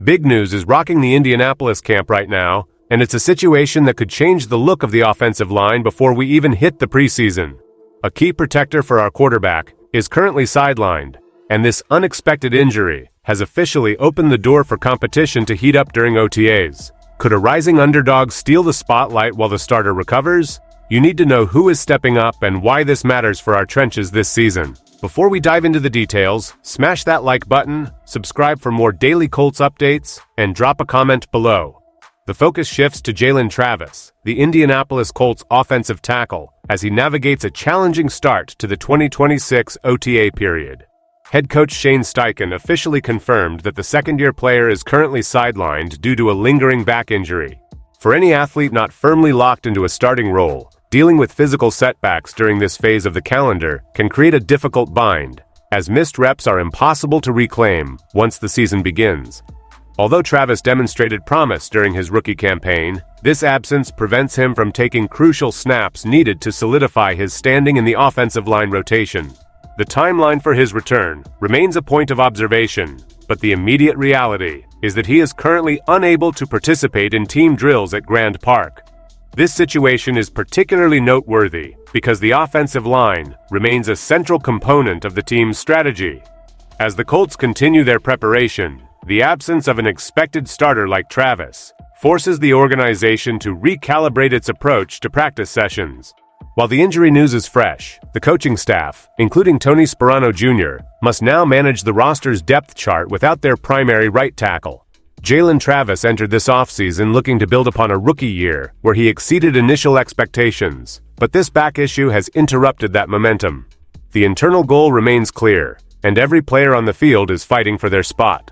Big news is rocking the Indianapolis camp right now, and it's a situation that could change the look of the offensive line before we even hit the preseason. A key protector for our quarterback is currently sidelined, and this unexpected injury has officially opened the door for competition to heat up during OTAs. Could a rising underdog steal the spotlight while the starter recovers? You need to know who is stepping up and why this matters for our trenches this season. Before we dive into the details, smash that like button, subscribe for more daily Colts updates, and drop a comment below. The focus shifts to Jalen Travis, the Indianapolis Colts offensive tackle, as he navigates a challenging start to the 2026 OTA period. Head coach Shane Steichen officially confirmed that the second-year player is currently sidelined due to a lingering back injury. For any athlete not firmly locked into a starting role, dealing with physical setbacks during this phase of the calendar can create a difficult bind, as missed reps are impossible to reclaim once the season begins. Although Travis demonstrated promise during his rookie campaign, this absence prevents him from taking crucial snaps needed to solidify his standing in the offensive line rotation. The timeline for his return remains a point of observation, but the immediate reality is that he is currently unable to participate in team drills at Grand Park. This situation is particularly noteworthy because the offensive line remains a central component of the team's strategy. As the Colts continue their preparation, the absence of an expected starter like Travis forces the organization to recalibrate its approach to practice sessions. While the injury news is fresh, the coaching staff, including Tony Sparano Jr., must now manage the roster's depth chart without their primary right tackle. Jalen Travis entered this offseason looking to build upon a rookie year where he exceeded initial expectations, but this back issue has interrupted that momentum. The internal goal remains clear, and every player on the field is fighting for their spot.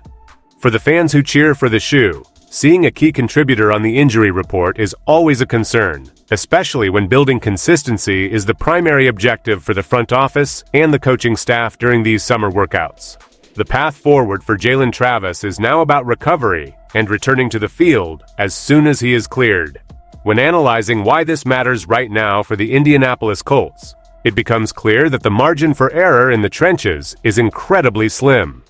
For the fans who cheer for the shoe, seeing a key contributor on the injury report is always a concern, especially when building consistency is the primary objective for the front office and the coaching staff during these summer workouts. The path forward for Jalen Travis is now about recovery and returning to the field as soon as he is cleared. When analyzing why this matters right now for the Indianapolis Colts, it becomes clear that the margin for error in the trenches is incredibly slim.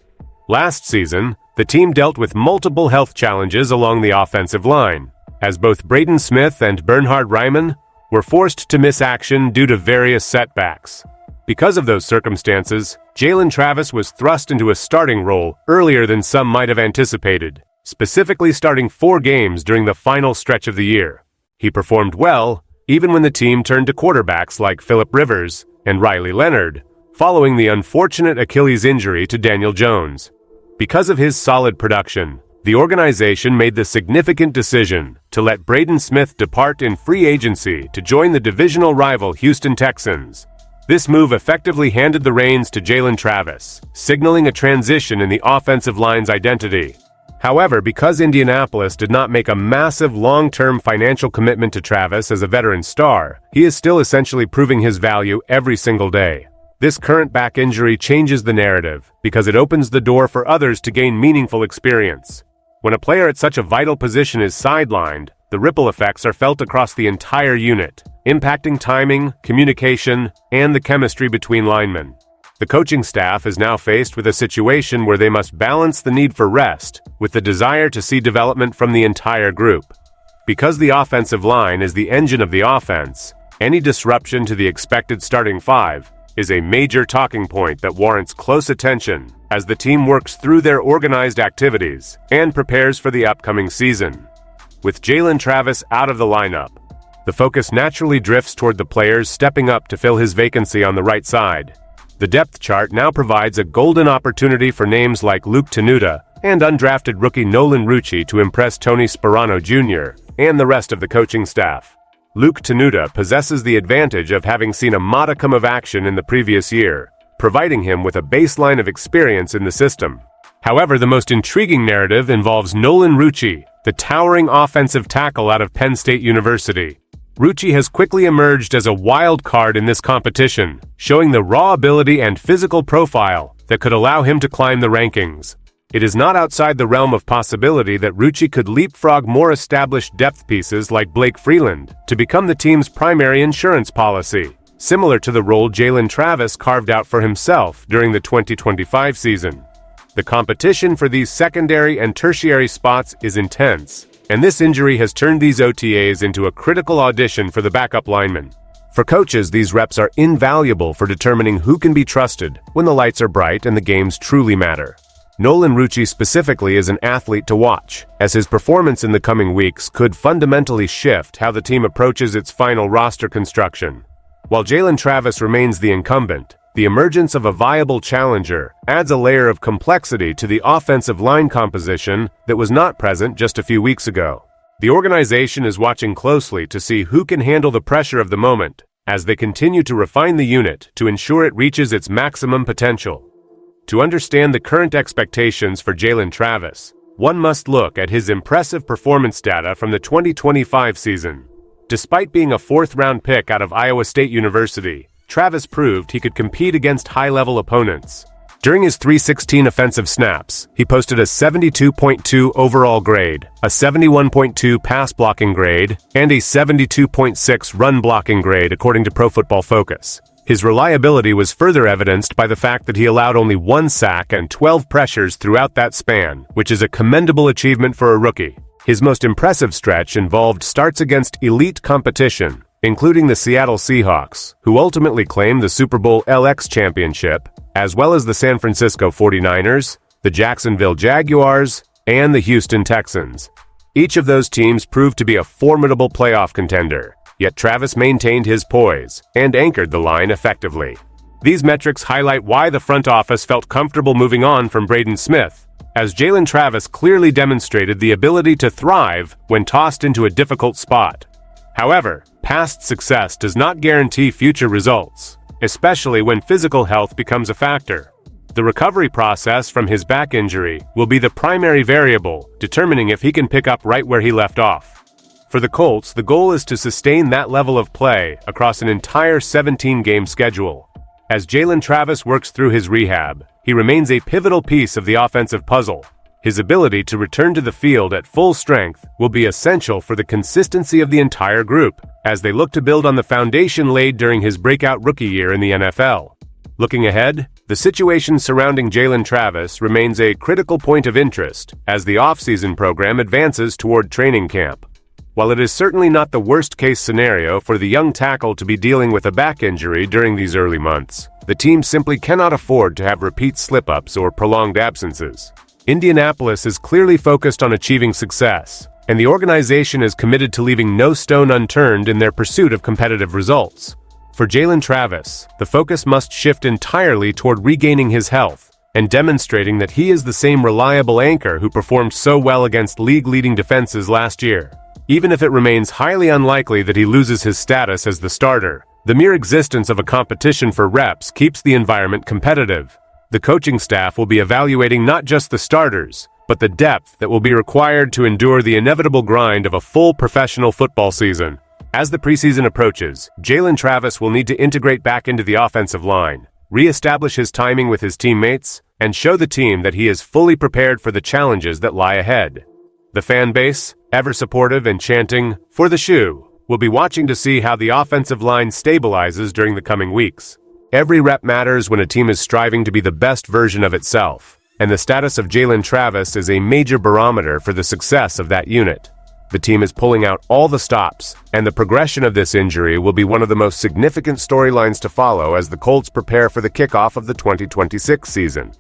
Last season, the team dealt with multiple health challenges along the offensive line, as both Braden Smith and Bernhard Raimann were forced to miss action due to various setbacks. Because of those circumstances, Jalen Travis was thrust into a starting role earlier than some might have anticipated, specifically starting 4 games during the final stretch of the year. He performed well, even when the team turned to quarterbacks like Phillip Rivers and Riley Leonard, following the unfortunate Achilles injury to Daniel Jones. Because of his solid production, the organization made the significant decision to let Braden Smith depart in free agency to join the divisional rival Houston Texans. This move effectively handed the reins to Jalen Travis, signaling a transition in the offensive line's identity. However, because Indianapolis did not make a massive long-term financial commitment to Travis as a veteran star, he is still essentially proving his value every single day. This current back injury changes the narrative because it opens the door for others to gain meaningful experience. When a player at such a vital position is sidelined, the ripple effects are felt across the entire unit, impacting timing, communication, and the chemistry between linemen. The coaching staff is now faced with a situation where they must balance the need for rest with the desire to see development from the entire group. Because the offensive line is the engine of the offense, any disruption to the expected starting 5 is a major talking point that warrants close attention as the team works through their organized activities and prepares for the upcoming season. With Jalen Travis out of the lineup, the focus naturally drifts toward the players stepping up to fill his vacancy on the right side. The depth chart now provides a golden opportunity for names like Luke Tenuta and undrafted rookie Nolan Rucci to impress Tony Sparano Jr. and the rest of the coaching staff. Luke Tenuta possesses the advantage of having seen a modicum of action in the previous year, providing him with a baseline of experience in the system. However, the most intriguing narrative involves Nolan Rucci, the towering offensive tackle out of Penn State University. Rucci has quickly emerged as a wild card in this competition, showing the raw ability and physical profile that could allow him to climb the rankings. It is not outside the realm of possibility that Rucci could leapfrog more established depth pieces like Blake Freeland to become the team's primary insurance policy, similar to the role Jalen Travis carved out for himself during the 2025 season. The competition for these secondary and tertiary spots is intense, and this injury has turned these OTAs into a critical audition for the backup linemen. For coaches, these reps are invaluable for determining who can be trusted when the lights are bright and the games truly matter. Nolan Rucci specifically is an athlete to watch, as his performance in the coming weeks could fundamentally shift how the team approaches its final roster construction. While Jalen Travis remains the incumbent, the emergence of a viable challenger adds a layer of complexity to the offensive line composition that was not present just a few weeks ago. The organization is watching closely to see who can handle the pressure of the moment as they continue to refine the unit to ensure it reaches its maximum potential. To understand the current expectations for Jalen Travis, one must look at his impressive performance data from the 2025 season. Despite being a fourth-round pick out of Iowa State University, Travis proved he could compete against high-level opponents. During his 316 offensive snaps, he posted a 72.2 overall grade, a 71.2 pass blocking grade, and a 72.6 run blocking grade according to Pro Football Focus. His reliability was further evidenced by the fact that he allowed only 1 sack and 12 pressures throughout that span, which is a commendable achievement for a rookie. His most impressive stretch involved starts against elite competition, including the Seattle Seahawks, who ultimately claimed the Super Bowl LX championship, as well as the San Francisco 49ers, the Jacksonville Jaguars, and the Houston Texans. Each of those teams proved to be a formidable playoff contender, yet Travis maintained his poise and anchored the line effectively. These metrics highlight why the front office felt comfortable moving on from Braden Smith, as Jalen Travis clearly demonstrated the ability to thrive when tossed into a difficult spot. However, past success does not guarantee future results, especially when physical health becomes a factor. The recovery process from his back injury will be the primary variable, determining if he can pick up right where he left off. For the Colts, the goal is to sustain that level of play across an entire 17-game schedule. As Jalen Travis works through his rehab, he remains a pivotal piece of the offensive puzzle. His ability to return to the field at full strength will be essential for the consistency of the entire group, as they look to build on the foundation laid during his breakout rookie year in the NFL. Looking ahead, the situation surrounding Jalen Travis remains a critical point of interest as the offseason program advances toward training camp. While it is certainly not the worst-case scenario for the young tackle to be dealing with a back injury during these early months, the team simply cannot afford to have repeat slip-ups or prolonged absences. Indianapolis is clearly focused on achieving success, and the organization is committed to leaving no stone unturned in their pursuit of competitive results. For Jalen Travis, the focus must shift entirely toward regaining his health and demonstrating that he is the same reliable anchor who performed so well against league-leading defenses last year. Even if it remains highly unlikely that he loses his status as the starter, the mere existence of a competition for reps keeps the environment competitive. The coaching staff will be evaluating not just the starters, but the depth that will be required to endure the inevitable grind of a full professional football season. As the preseason approaches, Jalen Travis will need to integrate back into the offensive line, re-establish his timing with his teammates, and show the team that he is fully prepared for the challenges that lie ahead. The fan base, ever supportive and chanting, "For the shoe," will be watching to see how the offensive line stabilizes during the coming weeks. Every rep matters when a team is striving to be the best version of itself, and the status of Jalen Travis is a major barometer for the success of that unit. The team is pulling out all the stops, and the progression of this injury will be one of the most significant storylines to follow as the Colts prepare for the kickoff of the 2026 season.